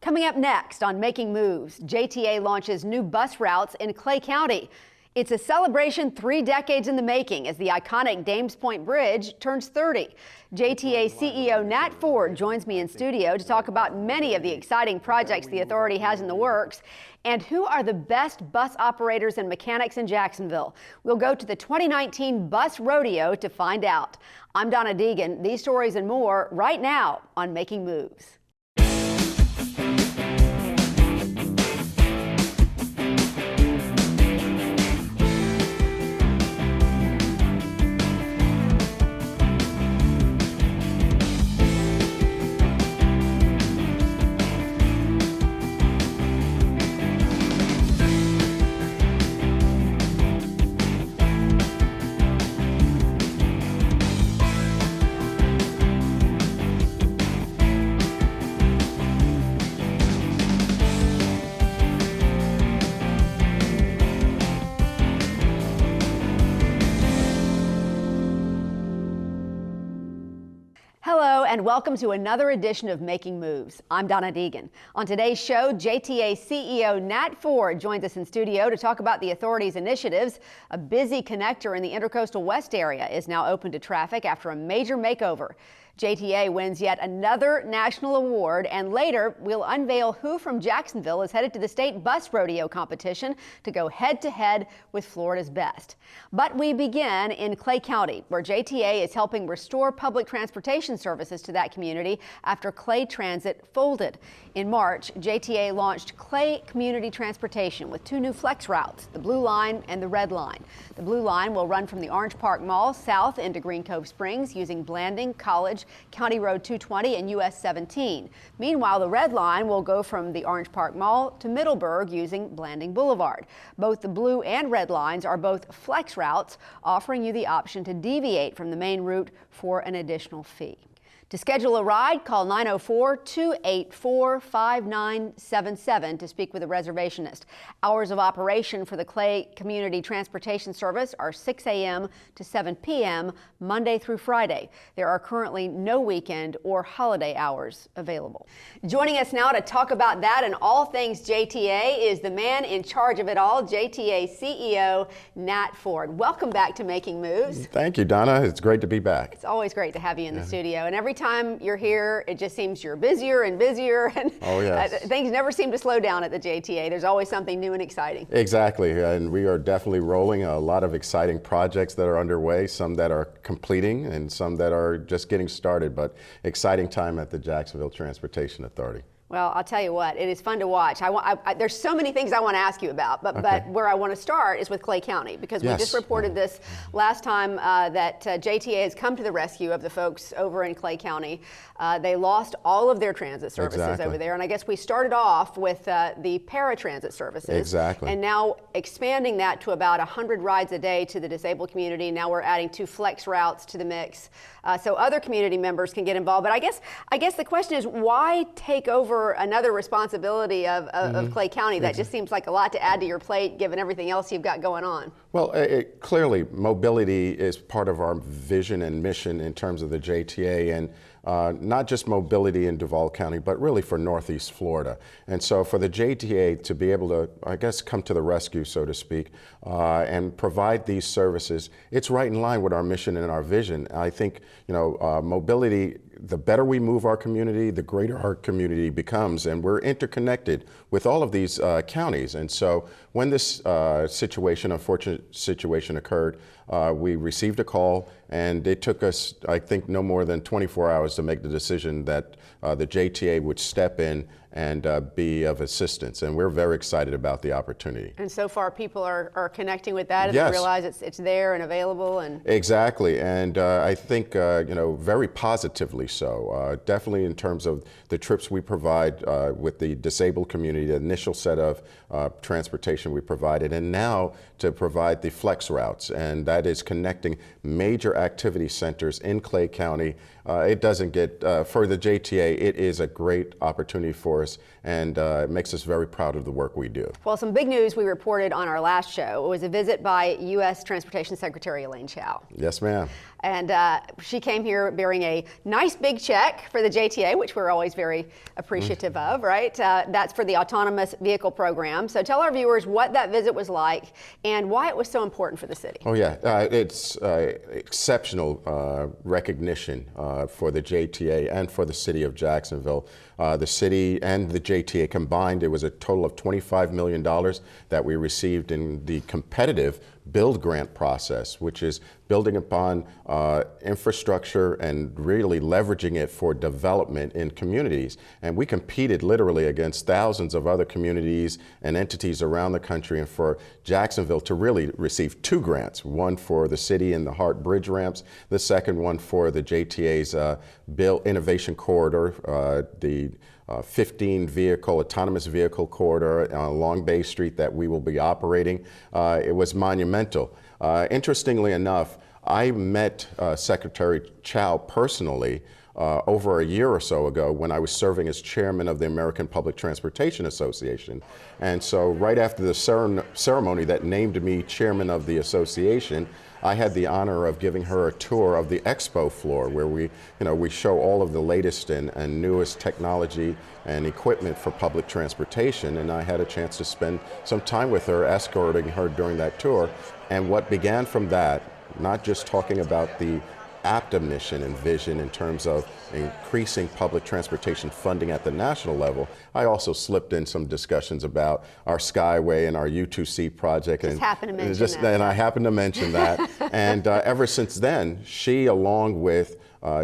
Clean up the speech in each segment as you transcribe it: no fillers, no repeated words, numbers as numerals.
Coming up next on Making Moves, JTA launches new bus routes in Clay County. It's a celebration 3 decades in the making as the iconic Dames Point Bridge turns 30. JTA CEO Nat Ford joins me in studio to talk about many of the exciting projects the authority has in the works and who are the best bus operators and mechanics in Jacksonville. We'll go to the 2019 Bus Rodeo to find out. I'm Donna Deegan. These stories and more right now on Making Moves. Hello and welcome to another edition of Making Moves. I'm Donna Deegan. On today's show, JTA CEO Nat Ford joins us in studio to talk about the authority's initiatives. A busy connector in the Intercoastal West area is now open to traffic after a major makeover. JTA wins yet another national award, and later we'll unveil who from Jacksonville is headed to the state bus rodeo competition to go head-to-head with Florida's best. But we begin in Clay County, where JTA is helping restore public transportation services to that community after Clay Transit folded. In March, JTA launched Clay Community Transportation with 2 new flex routes, the Blue Line and the Red Line. The Blue Line will run from the Orange Park Mall south into Green Cove Springs using Blanding, College, County Road 220 and US 17. Meanwhile, the Red Line will go from the Orange Park Mall to Middleburg using Blanding Boulevard. Both the Blue and Red Lines are both flex routes, offering you the option to deviate from the main route for an additional fee. To schedule a ride, call 904-284-5977 to speak with a reservationist. Hours of operation for the Clay Community Transportation Service are 6 a.m. to 7 p.m. Monday through Friday. There are currently no weekend or holiday hours available. Joining us now to talk about that and all things JTA is the man in charge of it all, JTA CEO Nat Ford. Welcome back to Making Moves. Thank you, Donna. It's great to be back. It's always great to have you in the studio, and every time you're here, it just seems you're busier and busier, and things never seem to slow down at the JTA. There's always something new and exciting. Exactly, and we are definitely rolling a lot of exciting projects that are underway, some that are completing and some that are just getting started, but exciting time at the Jacksonville Transportation Authority. Well, I'll tell you what, it is fun to watch. There's so many things I want to ask you about, but where I want to start is with Clay County, because we just reported this last time that JTA has come to the rescue of the folks over in Clay County. They lost all of their transit services over there, and I guess we started off with the paratransit services. And now expanding that to about 100 rides a day to the disabled community. Now we're adding 2 flex routes to the mix, so other community members can get involved. But I guess the question is, why take over another responsibility of Clay County? That just seems like a lot to add to your plate given everything else you've got going on. Well, clearly mobility is part of our vision and mission in terms of the JTA, and not just mobility in Duval County, but really for Northeast Florida. And so for the JTA to be able to, I guess, come to the rescue, so to speak, and provide these services, it's right in line with our mission and our vision. I think, mobility, the better we move our community, the greater our community becomes, and we're interconnected with all of these counties. And so when this unfortunate situation occurred, we received a call, and it took us, I think, no more than 24 hours to make the decision that the JTA would step in and be of assistance, and we're very excited about the opportunity. And so far people are connecting with that, and they realize it's there and available. And exactly, and I think very positively so. Definitely in terms of the trips we provide with the disabled community, the initial set of transportation we provided, and now to provide the flex routes, and that is connecting major activity centers in Clay County it doesn't get, for the JTA, it is a great opportunity for us, and it makes us very proud of the work we do. Well, some big news we reported on our last show was a visit by U.S. Transportation Secretary Elaine Chao. Yes, ma'am. And she came here bearing a nice big check for the JTA, which we're always very appreciative of, right? That's for the autonomous vehicle program. So tell our viewers what that visit was like and why it was so important for the city. Oh yeah, it's exceptional recognition for the JTA and for the city of Jacksonville. The city and the JTA combined, it was a total of $25 million that we received in the competitive build grant process, which is building upon infrastructure and really leveraging it for development in communities. And we competed literally against thousands of other communities and entities around the country, and for Jacksonville to really receive two grants, one for the city and the Hart Bridge ramps, the second one for the JTA's Innovation Corridor, the 15 vehicle, autonomous vehicle corridor along Bay Street that we will be operating. It was monumental. Interestingly enough, I met Secretary Chao personally over a year or so ago when I was serving as chairman of the American Public Transportation Association. And so right after the ceremony that named me chairman of the association, I had the honor of giving her a tour of the expo floor where we show all of the latest and newest technology and equipment for public transportation. And I had a chance to spend some time with her, escorting her during that tour. And what began from that, not just talking about the APTA mission and vision in terms of increasing public transportation funding at the national level, I also slipped in some discussions about our Skyway and our U2C project. And I happened to mention that. And ever since then, she, along with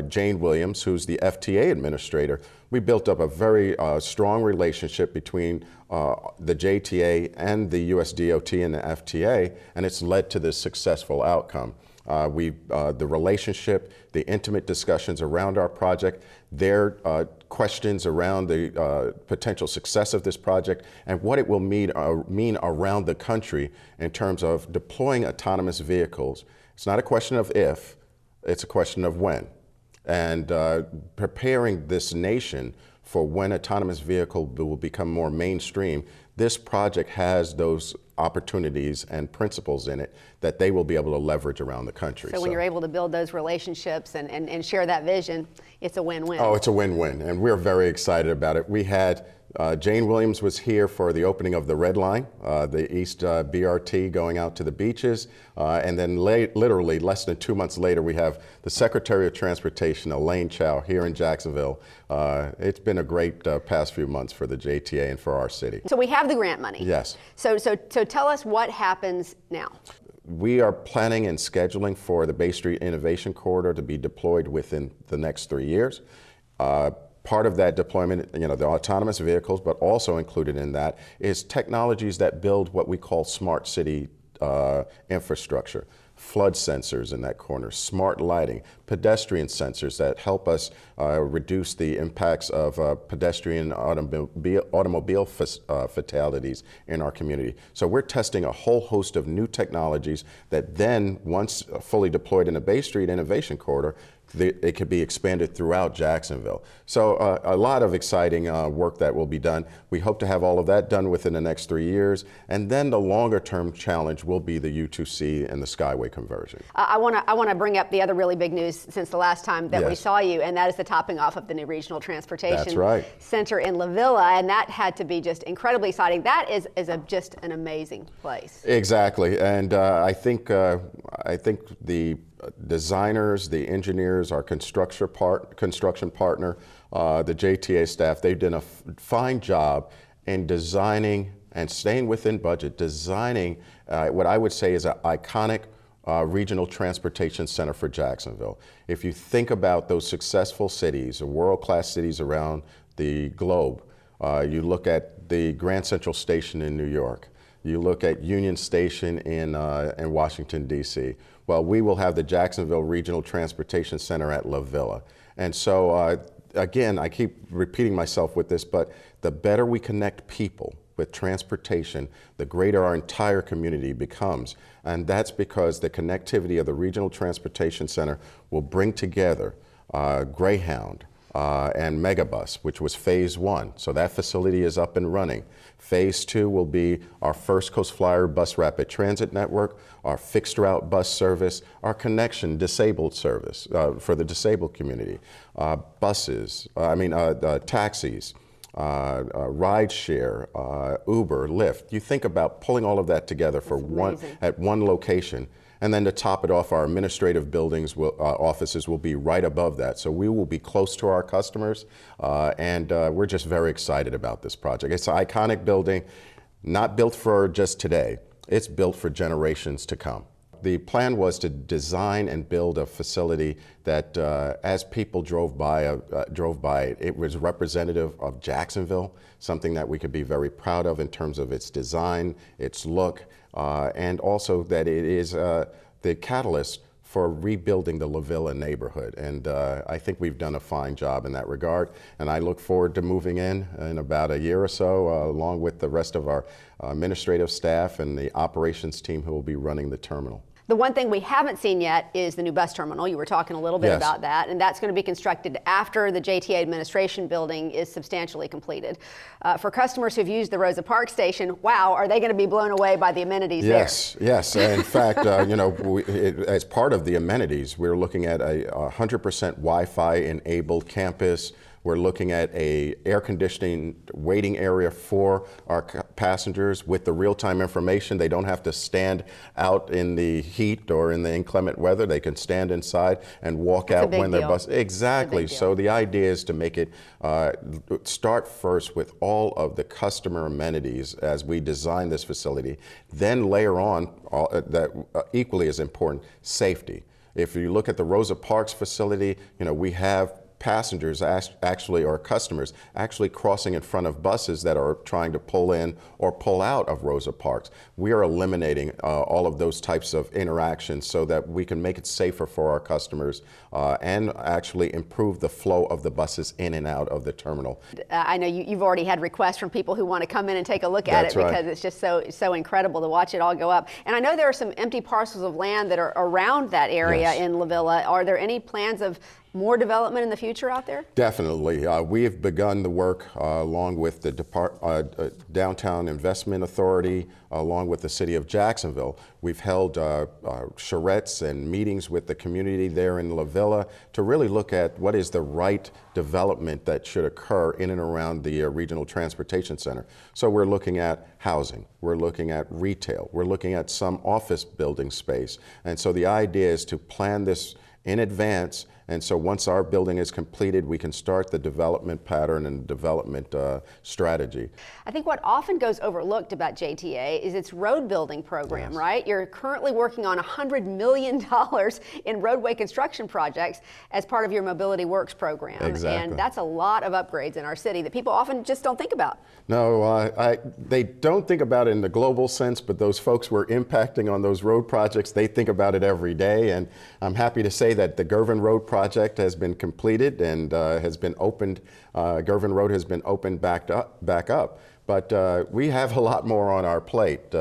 Jane Williams, who's the FTA administrator, we built up a very strong relationship between the JTA and the US DOT and the FTA, and it's led to this successful outcome. The relationship, the intimate discussions around our project, their questions around the potential success of this project and what it will mean around the country in terms of deploying autonomous vehicles. It's not a question of if, it's a question of when. And preparing this nation for when autonomous vehicle will become more mainstream, this project has those opportunities and principles in it that they will be able to leverage around the country. So when you're able to build those relationships and share that vision, it's a win-win. Oh, it's a win-win, and we're very excited about it. We had Jane Williams was here for the opening of the Red Line, the East BRT going out to the beaches, and then literally less than 2 months later, we have the Secretary of Transportation, Elaine Chao, here in Jacksonville. It's been a great past few months for the JTA and for our city. So we have the grant money. Yes. So tell us what happens now. We are planning and scheduling for the Bay Street Innovation Corridor to be deployed within the next 3 years. Part of that deployment, the autonomous vehicles, but also included in that is technologies that build what we call smart city infrastructure. Flood sensors in that corner, smart lighting, pedestrian sensors that help us reduce the impacts of pedestrian automobile fatalities in our community. So we're testing a whole host of new technologies that then, once fully deployed in the Bay Street Innovation Corridor, it could be expanded throughout Jacksonville. So a lot of exciting work that will be done. We hope to have all of that done within the next 3 years. And then the longer term challenge will be the U2C and the Skyway conversion. I want to bring up the other really big news since the last time that we saw you, and that is the topping off of the new Regional Transportation Center in La Villa, and that had to be just incredibly exciting. That is just an amazing place. Exactly, and I think the designers, the engineers, our construction partner, the JTA staff, they've done a fine job in designing and staying within budget, designing what I would say is an iconic regional transportation center for Jacksonville. If you think about those successful cities, world-class cities around the globe, you look at the Grand Central Station in New York, you look at Union Station in Washington, D.C. Well, we will have the Jacksonville Regional Transportation Center at La Villa. And so, again, I keep repeating myself with this, but the better we connect people with transportation, the greater our entire community becomes. And that's because the connectivity of the Regional Transportation Center will bring together Greyhound, and Megabus, which was phase 1. So that facility is up and running. Phase 2 will be our First Coast Flyer bus rapid transit network, our fixed route bus service, our connection disabled service for the disabled community, taxis, rideshare, Uber, Lyft. You think about pulling all of that together at one location. And then to top it off, our administrative buildings, offices will be right above that. So we will be close to our customers, and we're just very excited about this project. It's an iconic building, not built for just today. It's built for generations to come. The plan was to design and build a facility that, as people drove by, it was representative of Jacksonville, something that we could be very proud of in terms of its design, its look, and also that it is the catalyst for rebuilding the La Villa neighborhood. And I think we've done a fine job in that regard. And I look forward to moving in about a year or so, along with the rest of our administrative staff and the operations team who will be running the terminal. The one thing we haven't seen yet is the new bus terminal. You were talking a little bit about that, and that's going to be constructed after the JTA administration building is substantially completed. For customers who've used the Rosa Parks station, wow, are they going to be blown away by the amenities there? Yes. In fact, as part of the amenities, we're looking at a 100% Wi-Fi enabled campus. We're looking at a air conditioning waiting area for our passengers with the real-time information. They don't have to stand out in the heat or in the inclement weather. They can stand inside and walk out when their bus. Exactly. So the idea is to make it start first with all of the customer amenities as we design this facility, then layer on equally as important, safety. If you look at the Rosa Parks facility, we have passengers or customers actually crossing in front of buses that are trying to pull in or pull out of Rosa Parks. We are eliminating all of those types of interactions so that we can make it safer for our customers and actually improve the flow of the buses in and out of the terminal. I know you've already had requests from people who want to come in and take a look at it because it's just so incredible to watch it all go up. And I know there are some empty parcels of land that are around that area in La Villa. Are there any plans of more development in the future out there? Definitely. We have begun the work along with the Downtown Investment Authority, along with the City of Jacksonville. We've held charrettes and meetings with the community there in La Villa to really look at what is the right development that should occur in and around the Regional Transportation Center. So we're looking at housing, we're looking at retail, we're looking at some office building space. And so the idea is to plan this in advance. And so once our building is completed, we can start the development pattern and development strategy. I think what often goes overlooked about JTA is its road building program, right? You're currently working on $100 million in roadway construction projects as part of your Mobility Works program. Exactly. And that's a lot of upgrades in our city that people often just don't think about. No, they don't think about it in the global sense, but those folks we're impacting on those road projects, they think about it every day. And I'm happy to say that the Gervin Road project has been completed and has been opened. Gervin Road has been opened back up. But we have a lot more on our plate.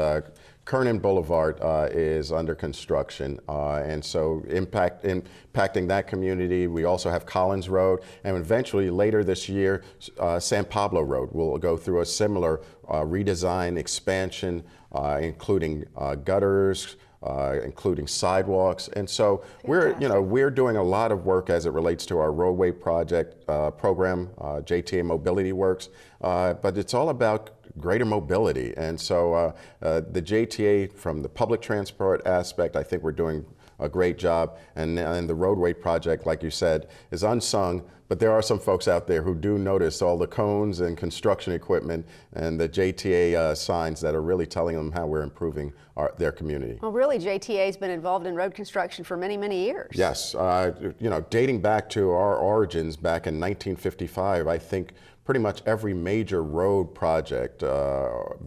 Kernan Boulevard is under construction, and so impacting that community. We also have Collins Road, and eventually later this year, San Pablo Road will go through a similar redesign, expansion, including gutters, including sidewalks. And so we're doing a lot of work as it relates to our roadway project program, JTA Mobility Works, but it's all about greater mobility. And so the JTA, from the public transport aspect, I think we're doing a great job. And the roadway project, like you said, is unsung, but there are some folks out there who do notice all the cones and construction equipment and the JTA signs that are really telling them how we're improving their community. Well, really, JTA has been involved in road construction for many, many years. Yes, dating back to our origins back in 1955, I think pretty much every major road project,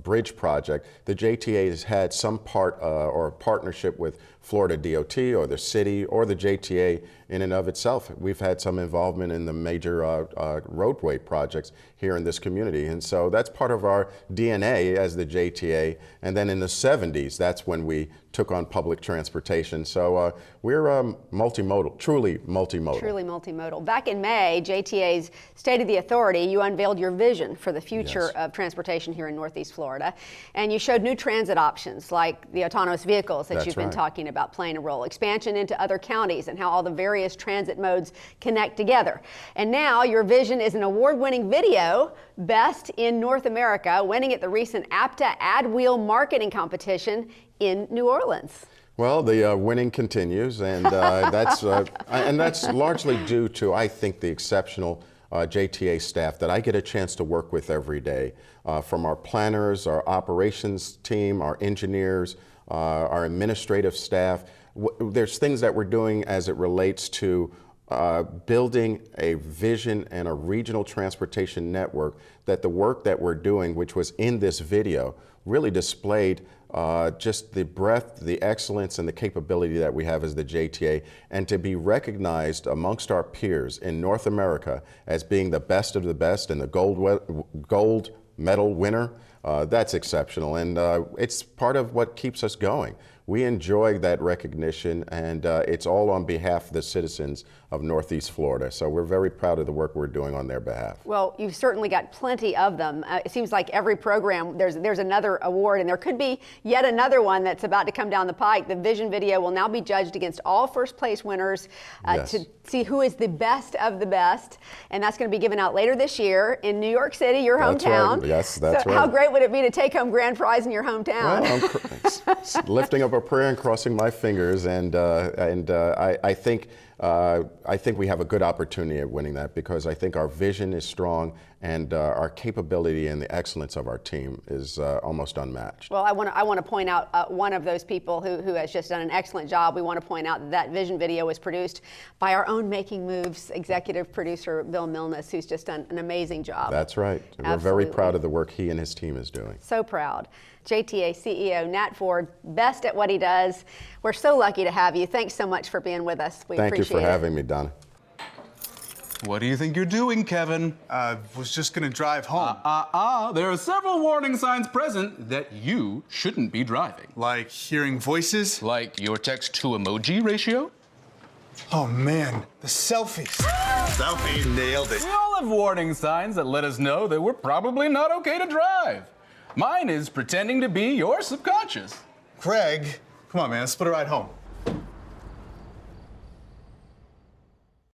bridge project, the JTA has had some part or partnership with Florida DOT or the city or the JTA in and of itself. We've had some involvement in the major roadway projects here in this community. And so that's part of our DNA as the JTA. And then in the 70s, that's when we took on public transportation. So we're multimodal, truly multimodal. Truly multimodal. Back in May, JTA's State of the Authority, you unveiled your vision for the future of transportation here in Northeast Florida. And you showed new transit options like the autonomous vehicles that you've been talking about playing a role, expansion into other counties and how all the various transit modes connect together. And now your vision is an award-winning video, Best in North America, winning at the recent APTA Ad Wheel Marketing Competition in New Orleans. Well, the winning continues, and that's largely due to, I think, the exceptional JTA staff that I get a chance to work with every day, from our planners, our operations team, our engineers, our administrative staff. There's things that we're doing as it relates to building a vision and a regional transportation network, that the work that we're doing, which was in this video, really displayed just the breadth, the excellence, and the capability that we have as the JTA, and to be recognized amongst our peers in North America as being the best of the best and the gold medal winner, that's exceptional, and it's part of what keeps us going. We enjoy that recognition, and it's all on behalf of the citizens of Northeast Florida. So we're very proud of the work we're doing on their behalf. Well, you've certainly got plenty of them. It seems like every program, there's another award, and there could be yet another one that's about to come down the pike. The Vision video will now be judged against all first place winners to see who is the best of the best. And that's going to be given out later this year in New York City, your hometown. Right. Yes, that's right. How great would it be to take home grand prize in your hometown? Well, I'm lifting up a prayer and crossing my fingers, and I think we have a good opportunity at winning that, because I think our vision is strong, and our capability and the excellence of our team is almost unmatched. Well, I want to point out one of those people who has just done an excellent job. We want to point out that Vision video was produced by our own Making Moves executive producer, Bill Milnes, who's just done an amazing job. That's right. Absolutely. We're very proud of the work he and his team is doing. So proud. JTA CEO Nat Ford, best at what he does. We're so lucky to have you. Thanks so much for being with us. We appreciate it. Thank you for having me, Donna. What do you think you're doing, Kevin? Was just gonna drive home. There are several warning signs present that you shouldn't be driving. Like hearing voices? Like your text-to-emoji ratio? Oh man, the selfies. Selfie, nailed it. We all have warning signs that let us know that we're probably not okay to drive. Mine is pretending to be your subconscious. Craig, come on man, let's split a ride home.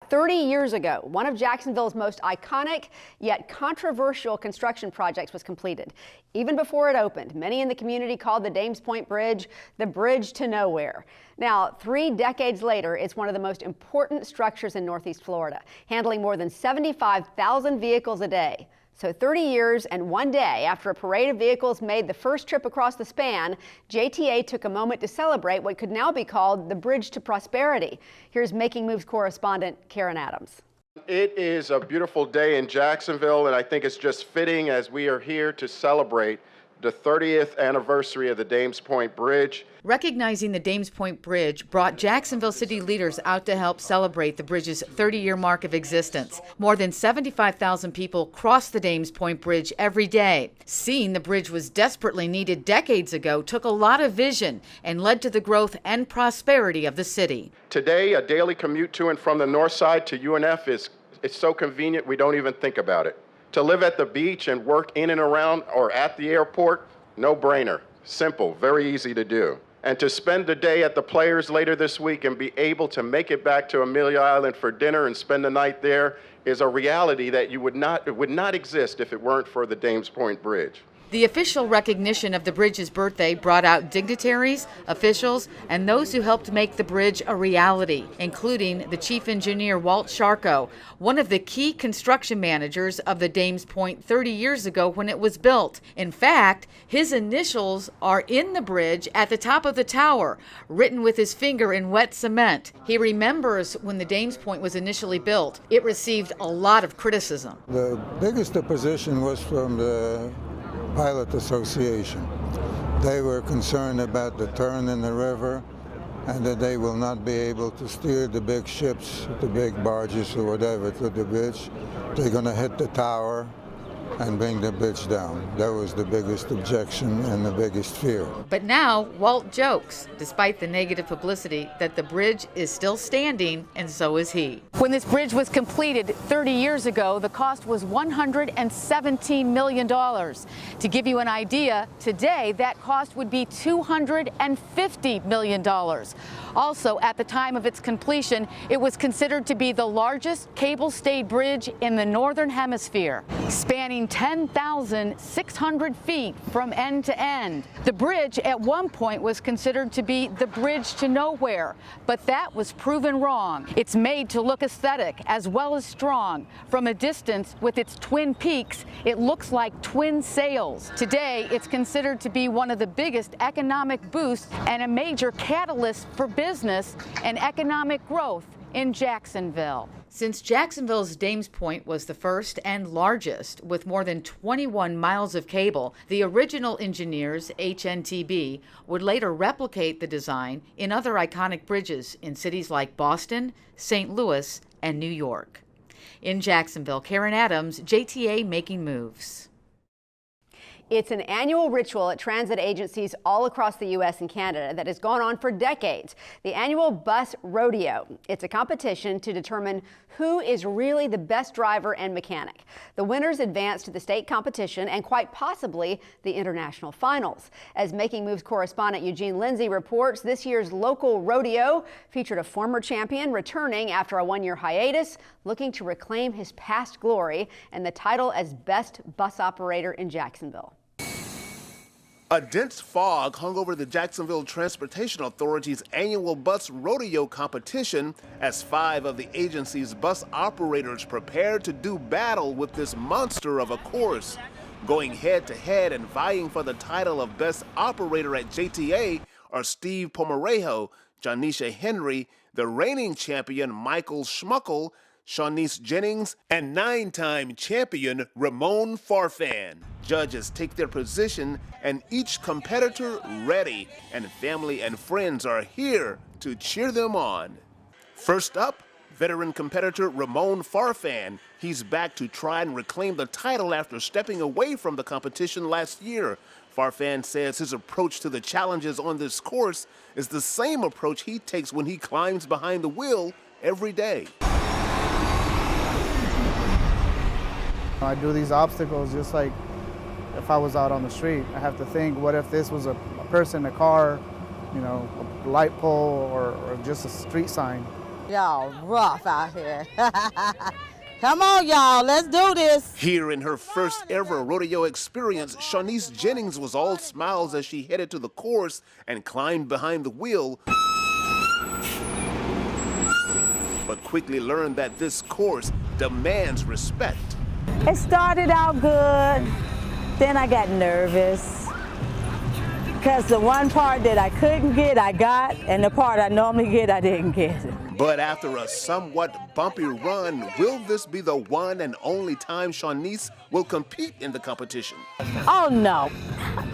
30 years ago, one of Jacksonville's most iconic yet controversial construction projects was completed. Even before it opened, many in the community called the Dames Point Bridge the bridge to nowhere. Now, 3 decades later, it's one of the most important structures in Northeast Florida, handling more than 75,000 vehicles a day. So 30 years and 1 day after a parade of vehicles made the first trip across the span, JTA took a moment to celebrate what could now be called the Bridge to Prosperity. Here's Making Moves correspondent Karen Adams. It is a beautiful day in Jacksonville, and I think it's just fitting as we are here to celebrate the 30th anniversary of the Dames Point Bridge. Recognizing the Dames Point Bridge brought Jacksonville city leaders out to help celebrate the bridge's 30-year mark of existence. More than 75,000 people cross the Dames Point Bridge every day. Seeing the bridge was desperately needed decades ago took a lot of vision and led to the growth and prosperity of the city. Today, a daily commute to and from the north side to UNF is so convenient we don't even think about it. To live at the beach and work in and around or at the airport, no brainer. Simple, very easy to do. And to spend the day at the Players later this week and be able to make it back to Amelia Island for dinner and spend the night there is a reality that it would not exist if it weren't for the Dames Point Bridge. The official recognition of the bridge's birthday brought out dignitaries, officials, and those who helped make the bridge a reality, including the chief engineer Walt Sharko, one of the key construction managers of the Dames Point 30 years ago when it was built. In fact, his initials are in the bridge at the top of the tower, written with his finger in wet cement. He remembers when the Dames Point was initially built, it received a lot of criticism. The biggest opposition was from the Pilot Association. They were concerned about the turn in the river and that they will not be able to steer the big ships, the big barges or whatever to the bridge. They're going to hit the tower and bring the bridge down. That was the biggest objection and the biggest fear. But now Walt jokes, despite the negative publicity, that the bridge is still standing, and so is he. When this bridge was completed 30 years ago, the cost was $117 million. To give you an idea, today that cost would be $250 million. Also, at the time of its completion, it was considered to be the largest cable-stayed bridge in the Northern Hemisphere, spanning 10,600 feet from end to end. The bridge at one point was considered to be the bridge to nowhere, but that was proven wrong. It's made to look aesthetic as well as strong. From a distance, with its twin peaks, it looks like twin sails. Today, it's considered to be one of the biggest economic boosts and a major catalyst for business and economic growth in Jacksonville. Since Jacksonville's Dames Point was the first and largest, with more than 21 miles of cable, the original engineers, HNTB, would later replicate the design in other iconic bridges in cities like Boston, St. Louis, and New York. In Jacksonville, Karen Adams, JTA Making Moves. It's an annual ritual at transit agencies all across the U.S. and Canada that has gone on for decades. The annual Bus Roadeo. It's a competition to determine who is really the best driver and mechanic. The winners advance to the state competition and quite possibly the international finals. As Making Moves correspondent Eugene Lindsay reports, this year's local rodeo featured a former champion returning after a one-year hiatus, looking to reclaim his past glory and the title as best bus operator in Jacksonville. A dense fog hung over the Jacksonville Transportation Authority's annual Bus Rodeo competition as 5 of the agency's bus operators prepared to do battle with this monster of a course. Going head-to-head and vying for the title of Best Operator at JTA are Steve Pomerejo, Janisha Henry, the reigning champion Michael Smuggle, Shanice Jennings, and 9-time champion Ramon Farfan. Judges take their position and each competitor ready, and family and friends are here to cheer them on. First up, veteran competitor Ramon Farfan. He's back to try and reclaim the title after stepping away from the competition last year. Farfan says his approach to the challenges on this course is the same approach he takes when he climbs behind the wheel every day. I do these obstacles just like if I was out on the street. I have to think, what if this was a person, a car, you know, a light pole, or just a street sign. Y'all rough out here. Come on, y'all, let's do this. Here in her first ever rodeo experience, Shanice Jennings was all smiles as she headed to the course and climbed behind the wheel, but quickly learned that this course demands respect. It started out good, then I got nervous because the one part that I couldn't get, I got, and the part I normally get, I didn't get. But after a somewhat bumpy run, will this be the one and only time Shanice will compete in the competition? Oh no,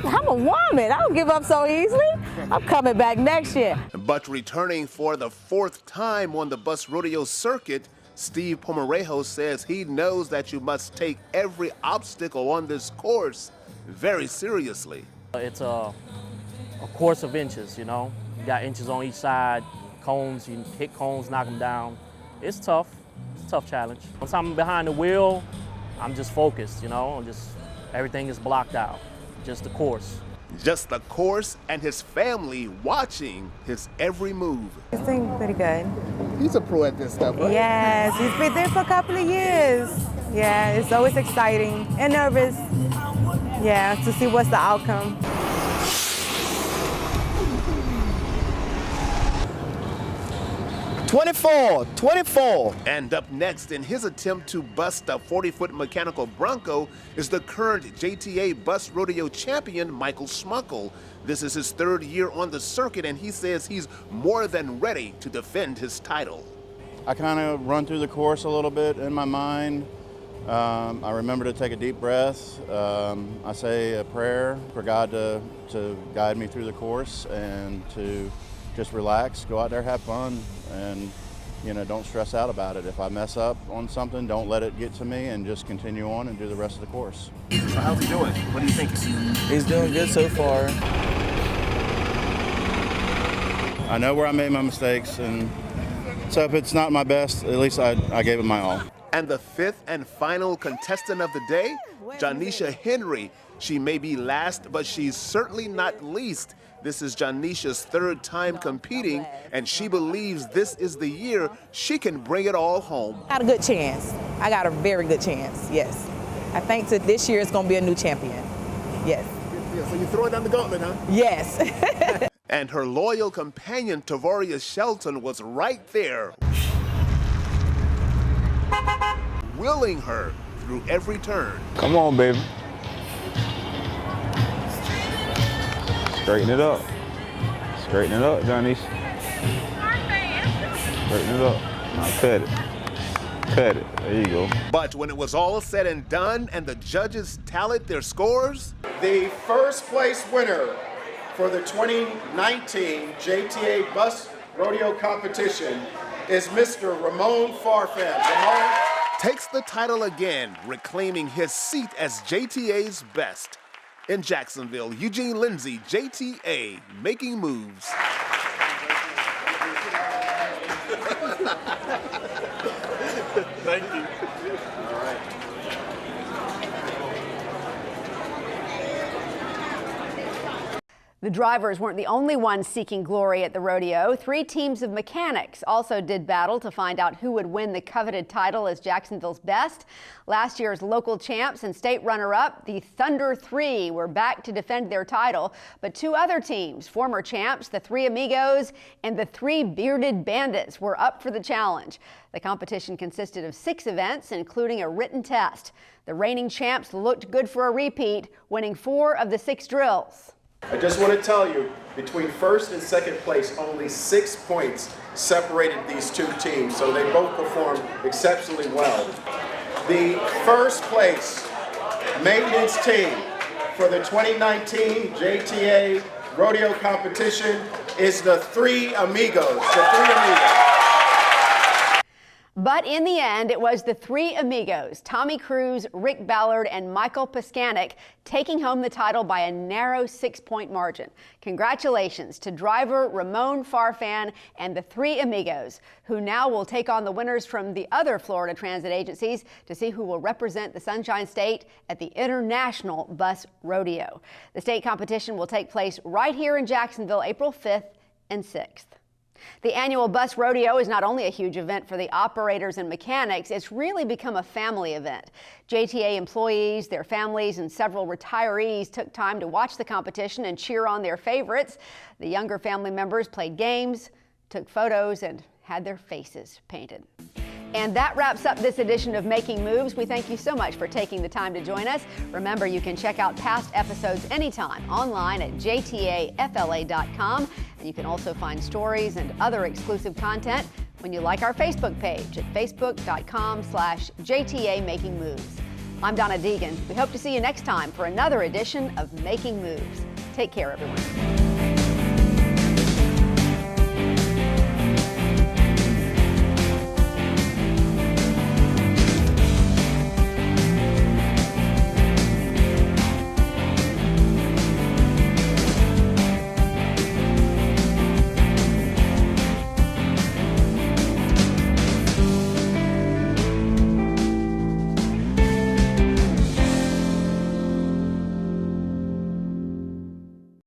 I'm a woman. I don't give up so easily. I'm coming back next year. But returning for the 4th time on the Bus Rodeo circuit, Steve Pomerejo says he knows that you must take every obstacle on this course very seriously. It's a course of inches, you know. You got inches on each side, cones, you hit cones, knock them down. It's tough. It's a tough challenge. Once I'm behind the wheel, I'm just focused, you know. Everything is blocked out, just the course. Just the course and his family watching his every move. He's doing pretty good. He's a pro at this stuff, right? Yes, he's been there for a couple of years. Yeah, it's always exciting and nervous. Yeah, to see what's the outcome. .24. And up next in his attempt to bust a 40-foot mechanical Bronco is the current JTA Bus Rodeo champion, Michael Smuggle. This is his third year on the circuit, and he says he's more than ready to defend his title. I kind of run through the course a little bit in my mind. I remember to take a deep breath. I say a prayer for God to guide me through the course and to just relax, go out there, have fun, and don't stress out about it. If I mess up on something, don't let it get to me, and just continue on and do the rest of the course. So how's he doing? What do you think? He's doing good so far. I know where I made my mistakes, and so if it's not my best, at least I gave it my all. And the fifth and final contestant of the day, Janisha Henry. She may be last, but she's certainly not least. This is Janisha's third time competing, and she believes this is the year she can bring it all home. I got a good chance. I got a very good chance, yes. I think that this year is going to be a new champion, yes. So you're throwing down the gauntlet, huh? Yes. And her loyal companion, Tavaria Shelton, was right there, willing her through every turn. Come on, baby. Straighten it up. Straighten it up, Johnny. Straighten it up. Now cut it. Cut it. There you go. But when it was all said and done and the judges tallied their scores, The first place winner for the 2019 JTA Bus Rodeo competition is Mr. Ramon Farfan. Ramon takes the title again, reclaiming his seat as JTA's best. In Jacksonville, Eugene Lindsay, JTA Making Moves. Thank you. All right. The drivers weren't the only ones seeking glory at the rodeo. 3 teams of mechanics also did battle to find out who would win the coveted title as Jacksonville's best. Last year's local champs and state runner-up, the Thunder 3, were back to defend their title. But 2 other teams, former champs, the 3 Amigos and the 3 Bearded Bandits, were up for the challenge. The competition consisted of 6 events, including a written test. The reigning champs looked good for a repeat, winning 4 of the 6 drills. I just want to tell you, between first and second place, only 6 points separated these 2 teams, so they both performed exceptionally well. The first place maintenance team for the 2019 JTA Rodeo competition is the 3 Amigos. But in the end, it was the 3 Amigos, Tommy Cruz, Rick Ballard, and Michael Paskanik, taking home the title by a narrow 6-point margin. Congratulations to driver Ramon Farfan and the 3 Amigos, who now will take on the winners from the other Florida transit agencies to see who will represent the Sunshine State at the International Bus Rodeo. The state competition will take place right here in Jacksonville, April 5th and 6th. The annual Bus Rodeo is not only a huge event for the operators and mechanics, it's really become a family event. JTA employees, their families, and several retirees took time to watch the competition and cheer on their favorites. The younger family members played games, took photos, and had their faces painted. And that wraps up this edition of Making Moves. We thank you so much for taking the time to join us. Remember, you can check out past episodes anytime online at jtafla.com. And you can also find stories and other exclusive content when you like our Facebook page at facebook.com/JTA Making Moves. I'm Donna Deegan. We hope to see you next time for another edition of Making Moves. Take care, everyone.